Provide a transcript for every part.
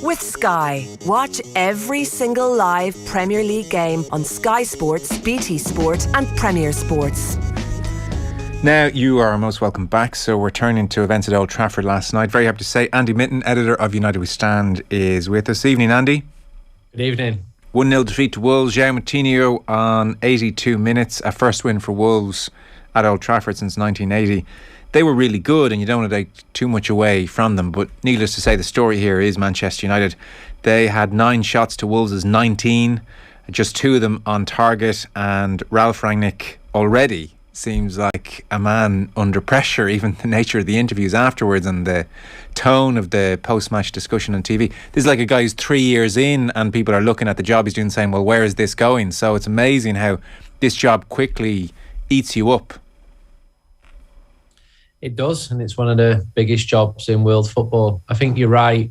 With Sky. Watch every single live Premier League game on Sky Sports, BT Sport and Premier Sports. Now, you are most welcome back. So we're turning to events at Old Trafford last night. Very happy to say Andy Mitten, editor of United We Stand, is with us. Evening, Andy. Good evening. 1-0 defeat to Wolves. João Moutinho on 82 minutes. A first win for Wolves at Old Trafford since 1980. They were really good, and you don't want to take too much away from them, but needless to say, the story here is Manchester United. They had 9 shots to Wolves' 19, just 2 of them on target, and Ralf Rangnick already seems like a man under pressure. Even the nature of the interviews afterwards and the tone of the post-match discussion on TV. This is like a guy who's 3 years in, and people are looking at the job he's doing saying, well, where is this going? So it's amazing how this job quickly eats you up. It does, and it's one of the biggest jobs in world football. I think you're right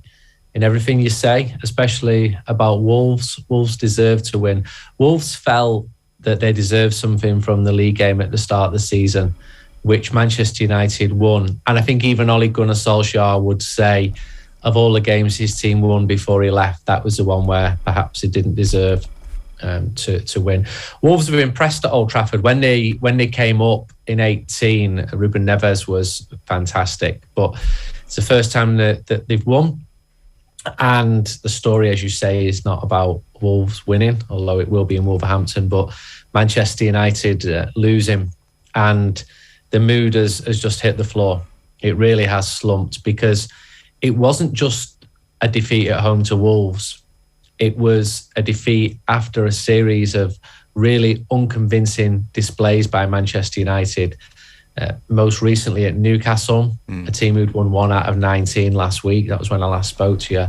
in everything you say, especially about Wolves. Wolves deserve to win. Wolves felt that they deserved something from the league game at the start of the season, which Manchester United won. And I think even Ole Gunnar Solskjaer would say, of all the games his team won before he left, that was the one where perhaps he didn't deserve to win. Wolves were impressed at Old Trafford when they came up in 18. Ruben Neves was fantastic, but it's the first time that they've won. And the story, as you say, is not about Wolves winning, although it will be in Wolverhampton, but Manchester United losing, and the mood has just hit the floor. It really has slumped, because it wasn't just a defeat at home to Wolves. It was a defeat after a series of really unconvincing displays by Manchester United. Most recently at Newcastle, a team who'd won 1 out of 19 last week. That was when I last spoke to you.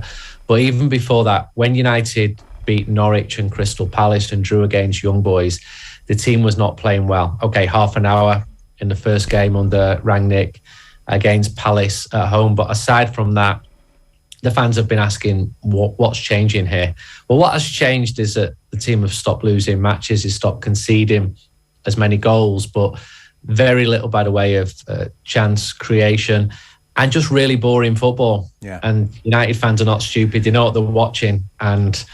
But even before that, when United beat Norwich and Crystal Palace and drew against Young Boys, the team was not playing well. Okay, half an hour in the first game under Rangnick against Palace at home. But aside from that, the fans have been asking what's changing here. Well, what has changed is that the team have stopped losing matches, has stopped conceding as many goals, but very little by the way of chance creation and just really boring football. Yeah. And United fans are not stupid. They know what they're watching, and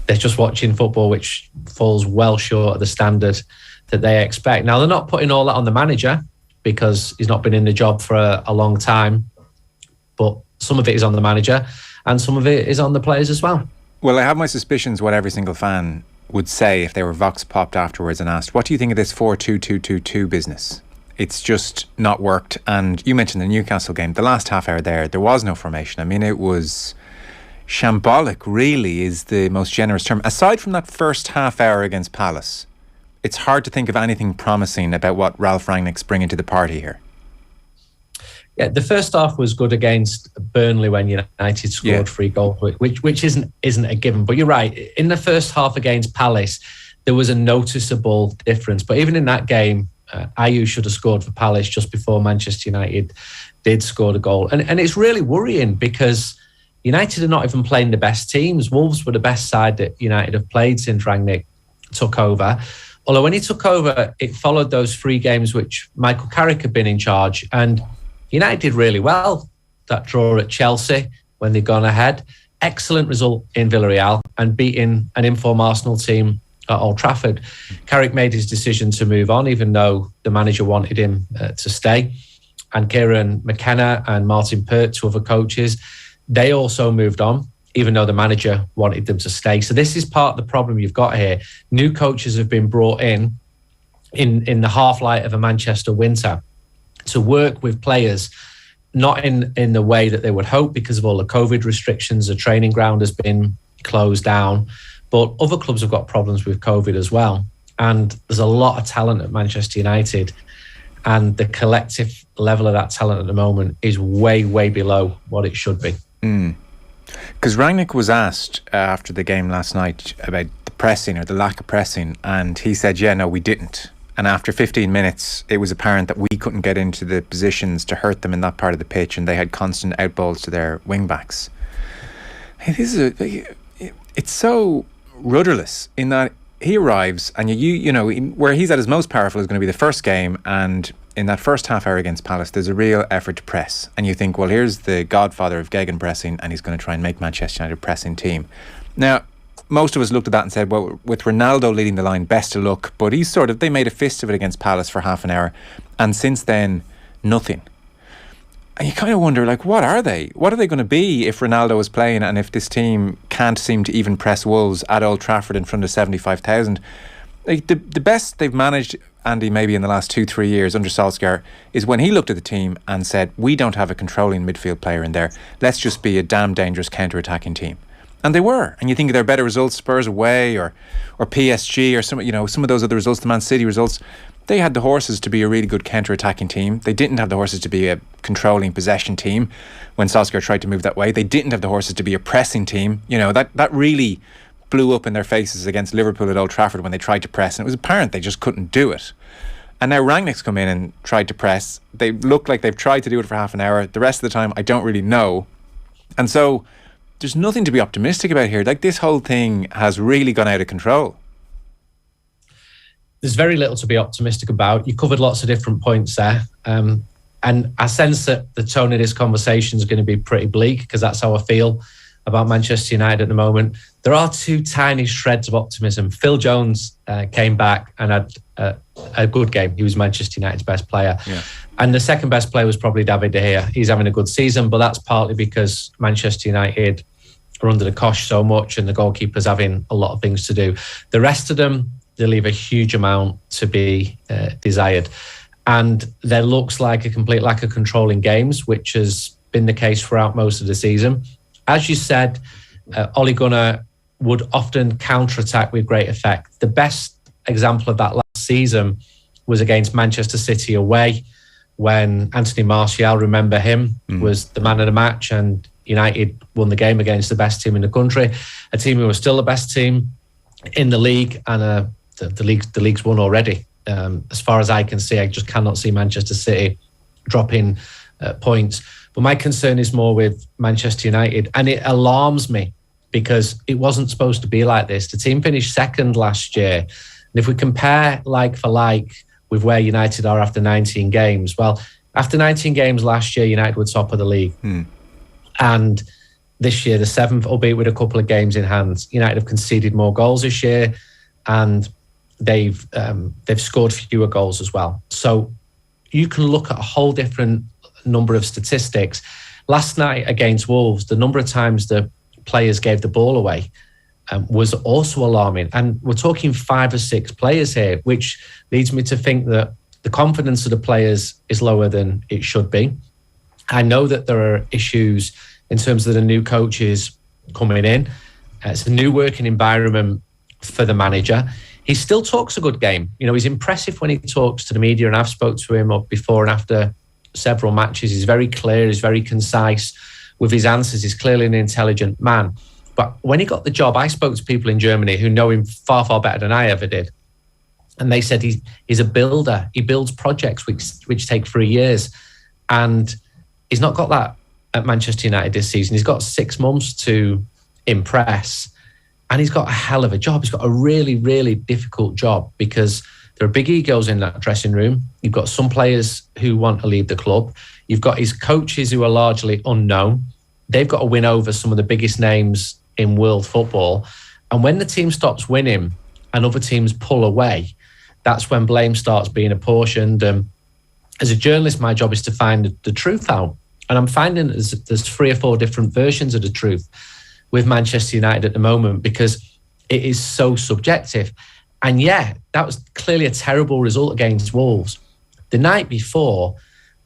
they're just watching football which falls well short of the standard that they expect. Now, they're not putting all that on the manager because he's not been in the job for a long time, but some of it is on the manager and some of it is on the players as well. Well, I have my suspicions what every single fan would say if they were vox popped afterwards and asked, what do you think of this 4-2-2-2-2 business? It's just not worked. And you mentioned the Newcastle game. The last half hour there was no formation. I mean, it was shambolic, really, is the most generous term. Aside from that first half hour against Palace, it's hard to think of anything promising about what Ralf Rangnick's bringing to the party here. Yeah, the first half was good against Burnley when United scored 3 goals, which isn't a given. But you're right. In the first half against Palace, there was a noticeable difference. But even in that game, Ayew should have scored for Palace just before Manchester United did score the goal. And it's really worrying because United are not even playing the best teams. Wolves were the best side that United have played since Rangnick took over. Although when he took over, it followed those 3 games which Michael Carrick had been in charge. And United did really well. That draw at Chelsea when they'd gone ahead. Excellent result in Villarreal and beating an inform Arsenal team at Old Trafford. Carrick made his decision to move on, even though the manager wanted him to stay. And Kieran McKenna and Martin Pert, 2 other coaches, they also moved on, even though the manager wanted them to stay. So this is part of the problem you've got here. New coaches have been brought in the half-light of a Manchester winter to work with players, not in the way that they would hope because of all the COVID restrictions. The training ground has been closed down, but other clubs have got problems with COVID as well. And there's a lot of talent at Manchester United, and the collective level of that talent at the moment is way, way below what it should be. Because Rangnick was asked after the game last night about the pressing or the lack of pressing, and he said, yeah, no, we didn't. And after 15 minutes, it was apparent that we couldn't get into the positions to hurt them in that part of the pitch, and they had constant outballs to their wing-backs. It's so rudderless in that he arrives, and you know where he's at his most powerful is going to be the first game, and in that first half hour against Palace, there's a real effort to press. And you think, well, here's the godfather of gegenpressing, and he's going to try and make Manchester United a pressing team. Now, most of us looked at that and said, well, with Ronaldo leading the line, best of luck. But they made a fist of it against Palace for half an hour. And since then, nothing. And you kind of wonder, like, what are they? What are they going to be if Ronaldo is playing and if this team can't seem to even press Wolves at Old Trafford in front of 75,000? Like, the best they've managed, Andy, maybe in the last 2-3 years under Solskjaer, is when he looked at the team and said, we don't have a controlling midfield player in there. Let's just be a damn dangerous counter-attacking team. And they were. And you think of their better results, Spurs away or PSG or some of those other results, the Man City results. They had the horses to be a really good counter-attacking team. They didn't have the horses to be a controlling possession team when Solskjaer tried to move that way. They didn't have the horses to be a pressing team. That really blew up in their faces against Liverpool at Old Trafford when they tried to press, and it was apparent they just couldn't do it. And now Rangnick's come in and tried to press. They look like they've tried to do it for half an hour. The rest of the time, I don't really know. And so there's nothing to be optimistic about here. Like, this whole thing has really gone out of control. There's very little to be optimistic about. You covered lots of different points there. And I sense that the tone of this conversation is going to be pretty bleak, because that's how I feel about Manchester United at the moment. There are two tiny shreds of optimism. Phil Jones came back and had a good game. He was Manchester United's best player. Yeah. And the second best player was probably David De Gea. He's having a good season, but that's partly because Manchester United are under the cosh so much and the goalkeeper's having a lot of things to do. The rest of them, they leave a huge amount to be desired. And there looks like a complete lack of control in games, which has been the case throughout most of the season. As you said, Ole Gunnar would often counter-attack with great effect. The best example of that last season was against Manchester City away, when Anthony Martial, remember him, was the man of the match, and United won the game against the best team in the country, a team who was still the best team in the league, and the league's won already. As far as I can see, I just cannot see Manchester City dropping points. But my concern is more with Manchester United, and it alarms me because it wasn't supposed to be like this. The team finished second last year, and if we compare like for like with where United are after 19 games, well, after 19 games last year, United were top of the league. And this year, the seventh, albeit with a couple of games in hand. United have conceded more goals this year, and they've scored fewer goals as well. So you can look at a whole different number of statistics. Last night against Wolves, the number of times the players gave the ball away was also alarming. And we're talking 5 or 6 players here, which leads me to think that the confidence of the players is lower than it should be. I know that there are issues in terms of the new coaches coming in. It's a new working environment for the manager. He still talks a good game. He's impressive when he talks to the media, and I've spoke to him before and after several matches. He's very clear, he's very concise with his answers. He's clearly an intelligent man. But when he got the job, I spoke to people in Germany who know him far, far better than I ever did. And they said he's a builder. He builds projects which take 3 years. And he's not got that at Manchester United this season. He's got 6 months to impress. And he's got a hell of a job. He's got a really, really difficult job because there are big egos in that dressing room. You've got some players who want to leave the club. You've got his coaches who are largely unknown. They've got to win over some of the biggest names in world football. And when the team stops winning and other teams pull away, that's when blame starts being apportioned. As a journalist, my job is to find the truth out. And I'm finding there's 3 or 4 different versions of the truth with Manchester United at the moment because it is so subjective. And yeah, that was clearly a terrible result against Wolves. The night before,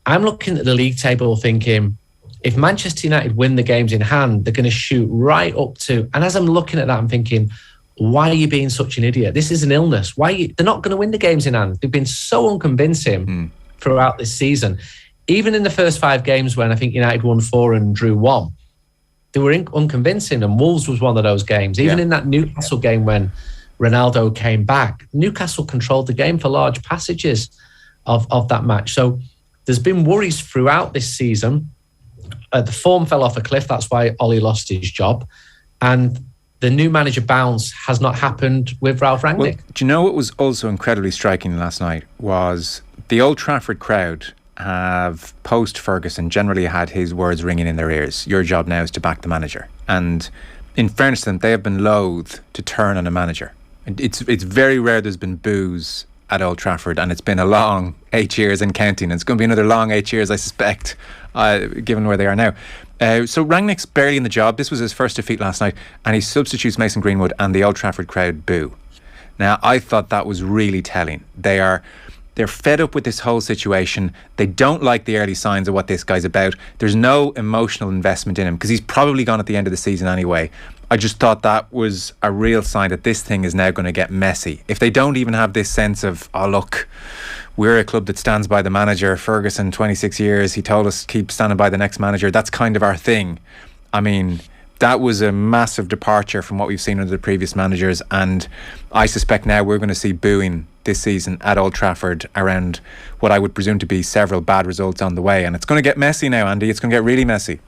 I'm looking at the league table thinking, if Manchester United win the games in hand, they're going to shoot right up to... And as I'm looking at that, I'm thinking, why are you being such an idiot? This is an illness. They're not going to win the games in hand. They've been so unconvincing throughout this season. Even in the first 5 games when I think United won 4 and drew 1, they were unconvincing, and Wolves was one of those games. Even in that Newcastle game when Ronaldo came back, Newcastle controlled the game for large passages of that match. So there's been worries throughout this season. The form fell off a cliff. That's why Ole lost his job. And the new manager bounce has not happened with Ralf Rangnick. Well, do you know what was also incredibly striking last night was the Old Trafford crowd have, post Ferguson, generally had his words ringing in their ears. Your job now is to back the manager. And in fairness to them, they have been loath to turn on a manager. It's very rare there's been boos at Old Trafford, and it's been a long 8 years and counting. It's going to be another long 8 years, I suspect, given where they are now. So Rangnick's barely in the job. This was his first defeat last night, and he substitutes Mason Greenwood, and the Old Trafford crowd boo. Now, I thought that was really telling. They're fed up with this whole situation. They don't like the early signs of what this guy's about. There's no emotional investment in him because he's probably gone at the end of the season anyway. I just thought that was a real sign that this thing is now going to get messy. If they don't even have this sense of, oh look, we're a club that stands by the manager. Ferguson, 26 years, he told us keep standing by the next manager. That's kind of our thing. I mean, that was a massive departure from what we've seen under the previous managers, and I suspect now we're going to see booing this season at Old Trafford around what I would presume to be several bad results on the way, and it's going to get messy now, Andy. It's going to get really messy.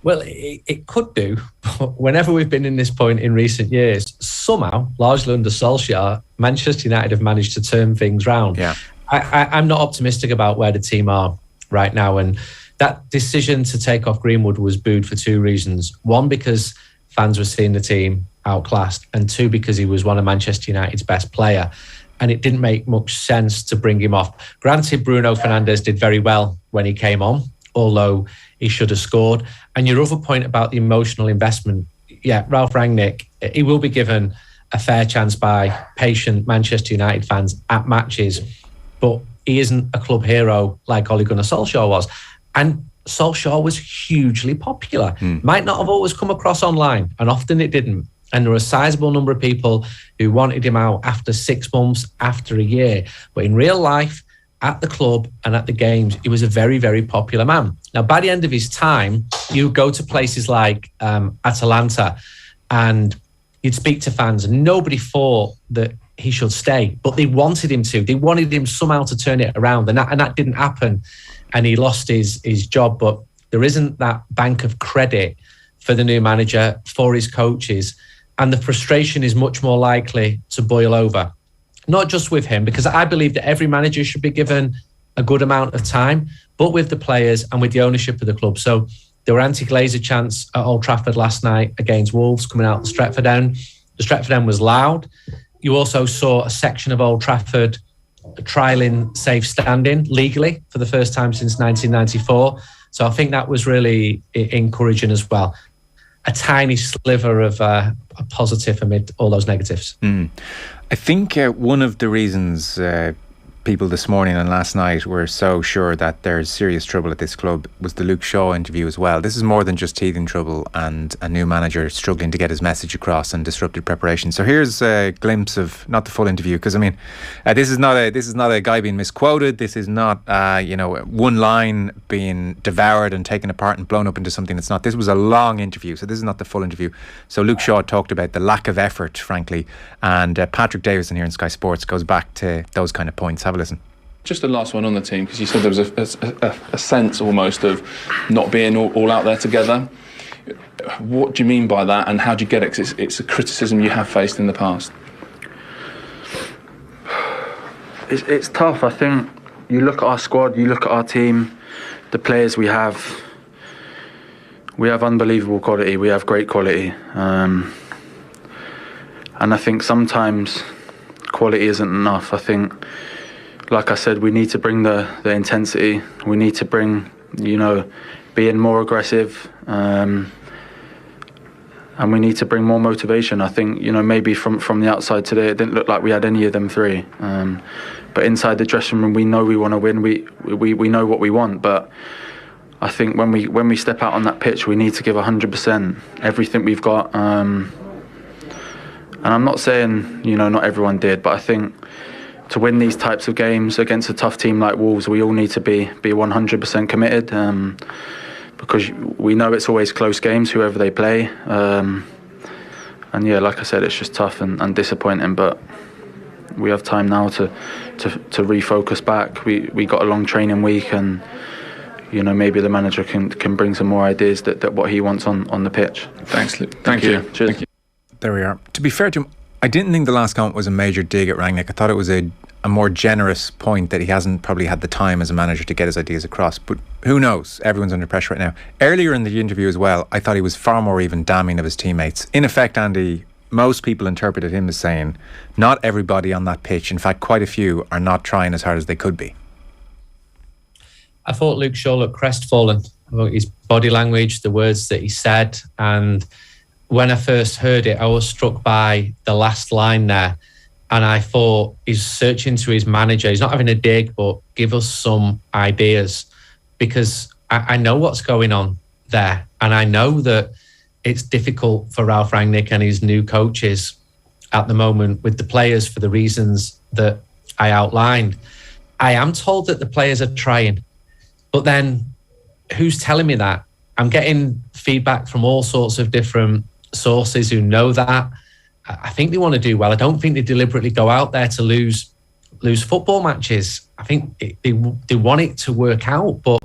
Well, it could do, but whenever we've been in this point in recent years, somehow, largely under Solskjaer, Manchester United have managed to turn things round. Yeah. I'm not optimistic about where the team are right now, and that decision to take off Greenwood was booed for two reasons. One, because fans were seeing the team outclassed, and two, because he was one of Manchester United's best player, and it didn't make much sense to bring him off. Granted, Bruno Fernandes did very well when he came on, although he should have scored. And your other point about the emotional investment, yeah, Ralf Rangnick, he will be given a fair chance by patient Manchester United fans at matches, but he isn't a club hero like Ole Gunnar Solskjaer was. And Solskjaer was hugely popular. Might not have always come across online, and often it didn't. And there were a sizable number of people who wanted him out after 6 months, after a year. But in real life, at the club and at the games, he was a very, very popular man. Now, by the end of his time, you go to places like Atalanta and you'd speak to fans, and nobody thought that he should stay, but they wanted him to. They wanted him somehow to turn it around, and that didn't happen, and he lost his job. But there isn't that bank of credit for the new manager, for his coaches, and the frustration is much more likely to boil over. Not just with him, because I believe that every manager should be given a good amount of time, but with the players and with the ownership of the club. So there were anti-Glazer chants at Old Trafford last night against Wolves coming out the Stretford end. The Stretford end was loud. You also saw a section of Old Trafford trialling safe standing legally for the first time since 1994. So I think that was really encouraging as well. A tiny sliver of a positive amid all those negatives. I think one of the reasons people this morning and last night were so sure that there's serious trouble at this club was the Luke Shaw interview as well. This is more than just teething trouble and a new manager struggling to get his message across and disrupted preparation. So here's a glimpse of, not the full interview, because I mean, this is not a guy being misquoted. This is not one line being devoured and taken apart and blown up into something that's not. This was a long interview, so this is not the full interview. So Luke Shaw talked about the lack of effort, frankly, and Patrick Davison here in Sky Sports goes back to those kind of points. Have a listen. Just the last one on the team, because you said there was a sense almost of not being all out there together. What do you mean by that, and how do you get it? 'Cause it's a criticism you have faced in the past. It's tough. I think you look at our squad, you look at our team, the players we have. We have unbelievable quality. We have great quality, and I think sometimes quality isn't enough. I think, like I said, we need to bring the intensity. We need to bring, being more aggressive, and we need to bring more motivation. I think, maybe from the outside today, it didn't look like we had any of them three. But inside the dressing room, we know we want to win. We know what we want. But I think when we step out on that pitch, we need to give 100%, everything we've got. And I'm not saying, not everyone did, but I think to win these types of games against a tough team like Wolves, we all need to be 100% committed, because we know it's always close games, whoever they play. And yeah, like I said, it's just tough and disappointing, but we have time now to refocus back. We got a long training week, and maybe the manager can bring some more ideas that what he wants on the pitch. Thanks, Luke. Thank you. Cheers. Thank you. There we are. To be fair to him, I didn't think the last comment was a major dig at Rangnick. I thought it was a a more generous point that he hasn't probably had the time as a manager to get his ideas across. But who knows? Everyone's under pressure right now. Earlier in the interview as well, I thought he was far more even damning of his teammates. In effect, Andy, most people interpreted him as saying not everybody on that pitch, in fact quite a few, are not trying as hard as they could be. I thought Luke Shaw looked crestfallen about his body language, the words that he said. And when I first heard it, I was struck by the last line there. And I thought he's searching to his manager. He's not having a dig, but give us some ideas, because I know what's going on there. And I know that it's difficult for Ralf Rangnick and his new coaches at the moment with the players for the reasons that I outlined. I am told that the players are trying, but then who's telling me that? I'm getting feedback from all sorts of different sources who know that. I think they want to do well. I don't think they deliberately go out there to lose football matches. I think they want it to work out, but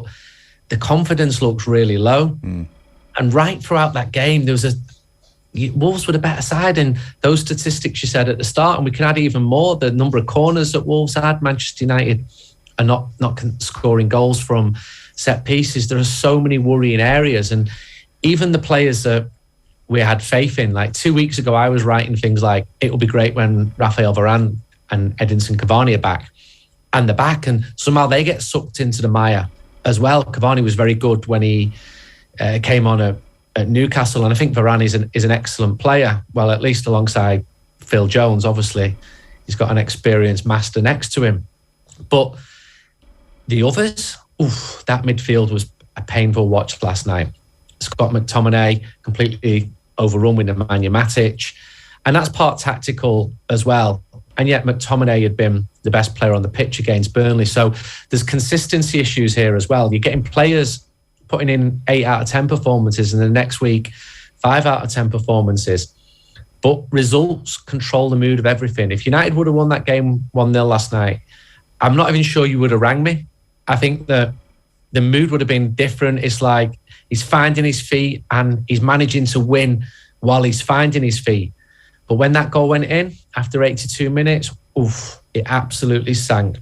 the confidence looks really low. And right throughout that game, Wolves were the better side, and those statistics you said at the start, and we can add even more. The number of corners that Wolves had, Manchester United are not scoring goals from set pieces. There are so many worrying areas, and even the players that we had faith in. Like 2 weeks ago, I was writing things like, it will be great when Raphael Varane and Edinson Cavani are back. And they're back, and somehow they get sucked into the mire as well. Cavani was very good when he came on at Newcastle, and I think Varane is an excellent player. Well, at least alongside Phil Jones. Obviously, he's got an experienced master next to him. But the others, that midfield was a painful watch last night. Scott McTominay completely overrun with Nemanja Matic. And that's part tactical as well. And yet McTominay had been the best player on the pitch against Burnley. So there's consistency issues here as well. You're getting players putting in 8 out of 10 performances, and the next week, 5 out of 10 performances. But results control the mood of everything. If United would have won that game 1-0 last night, I'm not even sure you would have rang me. I think that the mood would have been different. It's like he's finding his feet and he's managing to win while he's finding his feet. But when that goal went in after 82 minutes, it absolutely sank.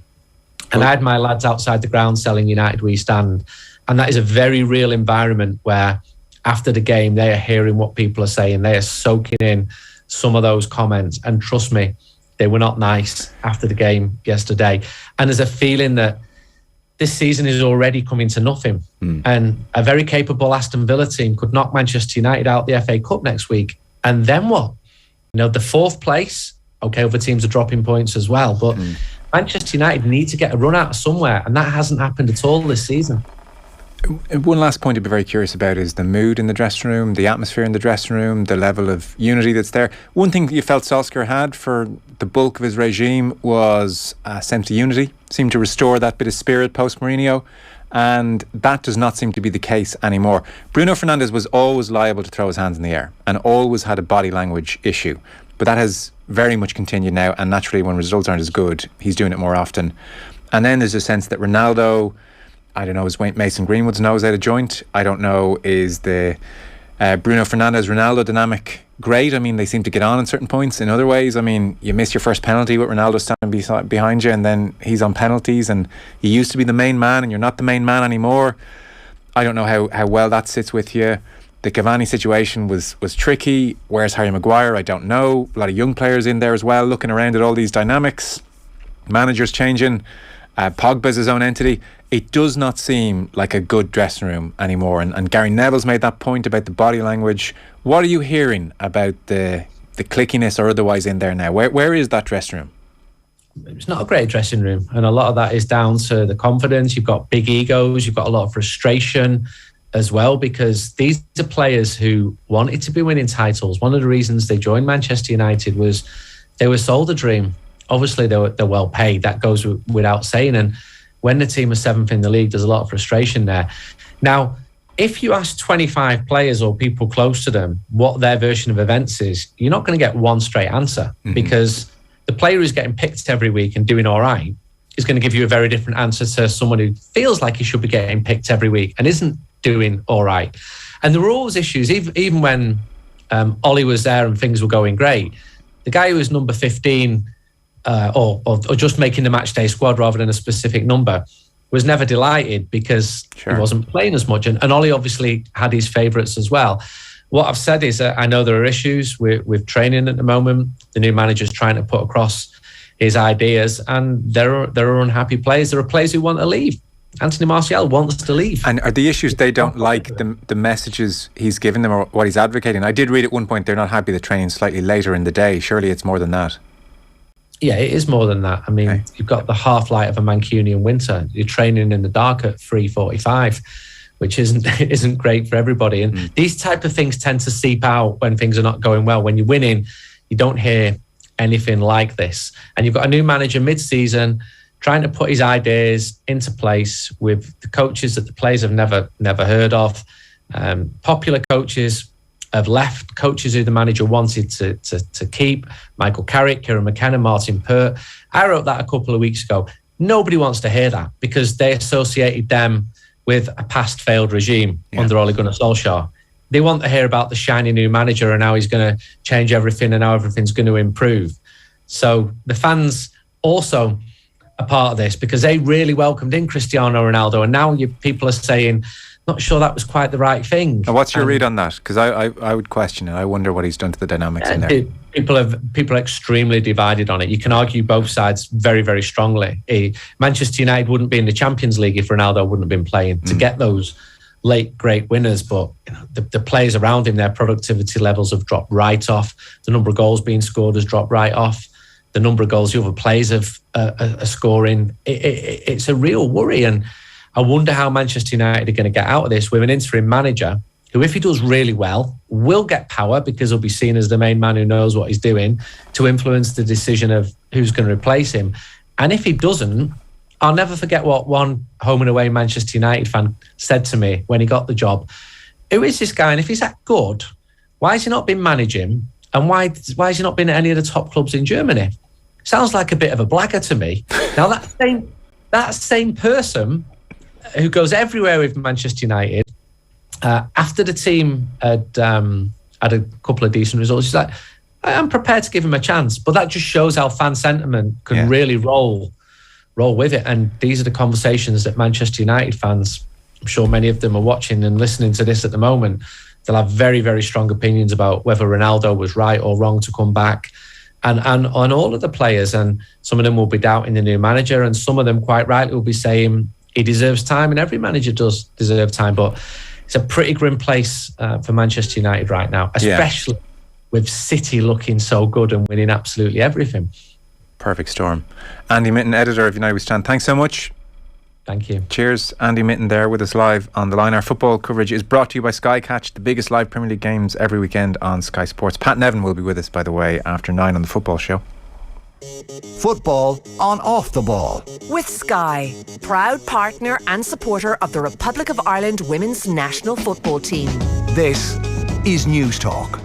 And I had my lads outside the ground selling United We Stand. And that is a very real environment where after the game, they are hearing what people are saying. They are soaking in some of those comments. And trust me, they were not nice after the game yesterday. And there's a feeling that this season is already coming to nothing. And a very capable Aston Villa team could knock Manchester United out the FA Cup next week. And then what? You know, the 4th place, okay, other teams are dropping points as well. But Manchester United need to get a run out somewhere. And that hasn't happened at all this season. One last point I'd be very curious about is the mood in the dressing room, the atmosphere in the dressing room, the level of unity that's there. One thing that you felt Solskjaer had for the bulk of his regime was a sense of unity, seemed to restore that bit of spirit post-Mourinho, and that does not seem to be the case anymore. Bruno Fernandes was always liable to throw his hands in the air and always had a body language issue, but that has very much continued now, and naturally when results aren't as good, he's doing it more often. And then there's a sense that Ronaldo, I don't know, is Mason Greenwood's nose out of joint? I don't know, is the Bruno Fernandes-Ronaldo dynamic great? I mean, they seem to get on in certain points. In other ways, I mean, you miss your first penalty with Ronaldo standing behind you, and then he's on penalties, and he used to be the main man, and you're not the main man anymore. I don't know how well that sits with you. The Cavani situation was tricky. Where's Harry Maguire? I don't know. A lot of young players in there as well, looking around at all these dynamics. Managers changing. Pogba's his own entity. It does not seem like a good dressing room anymore. And Gary Neville's made that point about the body language. What are you hearing about the clickiness or otherwise in there now? Where is that dressing room? It's not a great dressing room. And a lot of that is down to the confidence. You've got big egos. You've got a lot of frustration as well, because these are players who wanted to be winning titles. One of the reasons they joined Manchester United was they were sold a dream. Obviously, they're well paid. That goes without saying. And when the team is 7th in the league, there's a lot of frustration there. Now, if you ask 25 players or people close to them what their version of events is, you're not going to get one straight answer, because the player who's getting picked every week and doing all right is going to give you a very different answer to someone who feels like he should be getting picked every week and isn't doing all right. And there were always issues, even when Ollie was there and things were going great. The guy who was number 15 or just making the match day squad rather than a specific number, was never delighted because he wasn't playing as much. And Ollie obviously had his favourites as well. What I've said is I know there are issues with training at the moment. The new manager's trying to put across his ideas, and there are unhappy players. There are players who want to leave. Anthony Martial wants to leave. And are the issues they don't like the messages he's given them or what he's advocating? I did read at one point they're not happy the training's slightly later in the day. Surely it's more than that. Yeah, it is more than that. I mean, You've got the half-light of a Mancunian winter. You're training in the dark at 3:45, which isn't great for everybody. And these type of things tend to seep out when things are not going well. When you're winning, you don't hear anything like this. And you've got a new manager mid-season trying to put his ideas into place with the coaches that the players have never heard of. Popular coaches have left, coaches who the manager wanted to keep. Michael Carrick, Kieran McKenna, Martin Pert. I wrote that a couple of weeks ago. Nobody wants to hear that because they associated them with a past failed regime under Ole Gunnar Solskjaer. They want to hear about the shiny new manager and how he's going to change everything and how everything's going to improve. So the fans also are part of this because they really welcomed in Cristiano Ronaldo, and now people are saying, not sure that was quite the right thing. And what's your read on that? Because I would question it. I wonder what he's done to the dynamics in there. People are extremely divided on it. You can argue both sides very, very strongly. Manchester United wouldn't be in the Champions League if Ronaldo wouldn't have been playing to get those late great winners. But the players around him, their productivity levels have dropped right off. The number of goals being scored has dropped right off. The number of goals the other players are scoring, it's a real worry. And I wonder how Manchester United are going to get out of this with an interim manager who, if he does really well, will get power because he'll be seen as the main man who knows what he's doing to influence the decision of who's going to replace him. And if he doesn't, I'll never forget what one home and away Manchester United fan said to me when he got the job. Who is this guy? And if he's that good, why has he not been managing? And why has he not been at any of the top clubs in Germany? Sounds like a bit of a blagger to me. Now, that same person who goes everywhere with Manchester United, after the team had a couple of decent results, he's like, I'm prepared to give him a chance. But that just shows how fan sentiment can really roll with it. And these are the conversations that Manchester United fans, I'm sure many of them are watching and listening to this at the moment, they'll have very, very strong opinions about whether Ronaldo was right or wrong to come back. And on all of the players, and some of them will be doubting the new manager, and some of them quite rightly will be saying he deserves time, and every manager does deserve time. But it's a pretty grim place for Manchester United right now, especially with City looking so good and winning absolutely everything. Perfect storm. Andy Mitten, editor of United We Stand. Thanks so much. Thank you. Cheers. Andy Mitten there with us live on The Line. Our football coverage is brought to you by Sky Catch, the biggest live Premier League games every weekend on Sky Sports. Pat Nevin will be with us, by the way, after 9 on the Football Show. Football on Off the Ball. With Sky, proud partner and supporter of the Republic of Ireland women's national football team. This is News Talk.